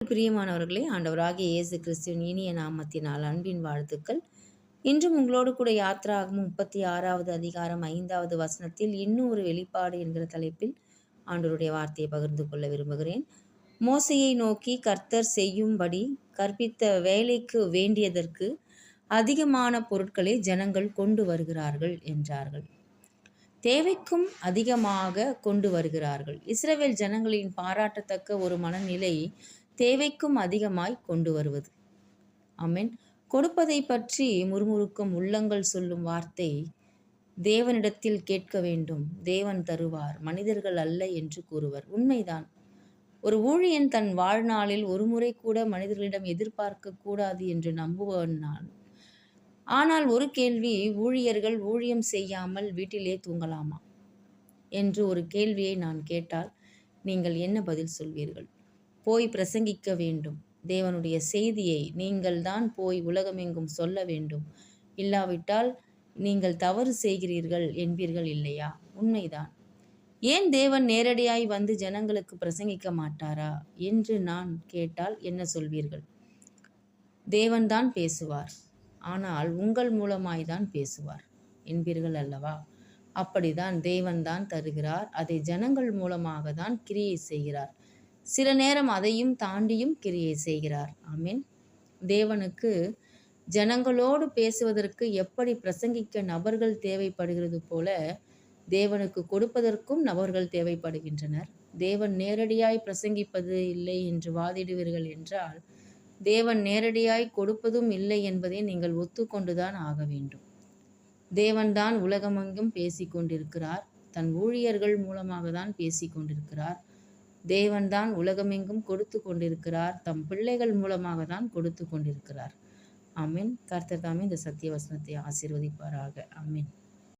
பிரியமானவர்களே, ஆண்டவராகிய இயேசு கிறிஸ்துவின் இனிய நாமத்தினால் அன்பின் வாழ்த்துக்கள். இன்றும் உங்களோடு கூட யாத்ராகமம் 36வது அதிகாரம் 5வது வசனத்தில் இன்னும் ஒரு வெளிப்பாடு என்கிற தலைப்பில் ஆண்டவருடைய வார்த்தையை பகிர்ந்து கொள்ள விரும்புகிறேன். மோசையை நோக்கி கர்த்தர் செய்யும்படி கற்பித்த வேலைக்கு வேண்டியதற்கு அதிகமான பொருட்களை ஜனங்கள் கொண்டு வருகிறார்கள் என்றார்கள். தேவைக்கும் அதிகமாக கொண்டு வருகிறார்கள். இஸ்ரவேல் ஜனங்களின் பாராட்டத்தக்க ஒரு மனநிலை தேவைக்கும் அதிகமாய் கொண்டு வருவது. ஆமென். கொடுப்பதை பற்றி முறுமுறுக்கும் உள்ளங்கள் சொல்லும் வார்த்தை, தேவனிடத்தில் கேட்க வேண்டும், தேவன் தருவார், மனிதர்கள் அல்ல என்று கூறுவர். உண்மைதான். ஒரு ஊழியன் தன் வாழ்நாளில் ஒரு முறை கூட மனிதர்களிடம் எதிர்பார்க்க கூடாது என்று நம்புவன் நான். ஆனால் ஒரு கேள்வி, ஊழியர்கள் ஊழியம் செய்யாமல் வீட்டிலே தூங்கலாமா என்று ஒரு கேள்வியை நான் கேட்டால் நீங்கள் என்ன பதில் சொல்வீர்கள்? போய் பிரசங்கிக்க வேண்டும். தேவனுடைய செய்தியை நீங்கள் தான் போய் உலகமெங்கும் சொல்ல வேண்டும். இல்லாவிட்டால் நீங்கள் தவறு செய்கிறீர்கள் என்பீர்கள் இல்லையா? உண்மைதான். ஏன் தேவன் நேரடியாய் வந்து ஜனங்களுக்கு பிரசங்கிக்க மாட்டாரா என்று நான் கேட்டால் என்ன சொல்வீர்கள்? தேவன்தான் பேசுவார், ஆனால் உங்கள் மூலமாய்தான் பேசுவார் என்பீர்கள் அல்லவா? அப்படிதான் தேவன்தான் தருகிறார். அதை ஜனங்கள் மூலமாக தான் கிரியை செய்கிறார். சில நேரம் அதையும் தாண்டியும் கிரியை செய்கிறார். ஆமென். தேவனுக்கு ஜனங்களோடு பேசுவதற்கு எப்படி பிரசங்கிக்க நபர்கள் தேவைப்படுகிறது போல தேவனுக்கு கொடுப்பதற்கும் நபர்கள் தேவைப்படுகின்றனர். தேவன் நேரடியாய் பிரசங்கிப்பது இல்லை என்று வாதிடுவீர்கள் என்றால், தேவன் நேரடியாய் கொடுப்பதும் இல்லை என்பதை நீங்கள் ஒத்துக்கொண்டுதான் ஆக வேண்டும். தேவன்தான் உலகமெங்கும் பேசிக்கொண்டிருக்கிறார். தன் ஊழியர்கள் மூலமாக தான் பேசிக்கொண்டிருக்கிறார். தேவன்தான் உலகமெங்கும் கொடுத்து கொண்டிருக்கிறார். தம் பிள்ளைகள் மூலமாக தான் கொடுத்து கொண்டிருக்கிறார். ஆமென். கர்த்தர் தாமே இந்த சத்திய வசனத்தை ஆசீர்வதிப்பாராக. ஆமென்.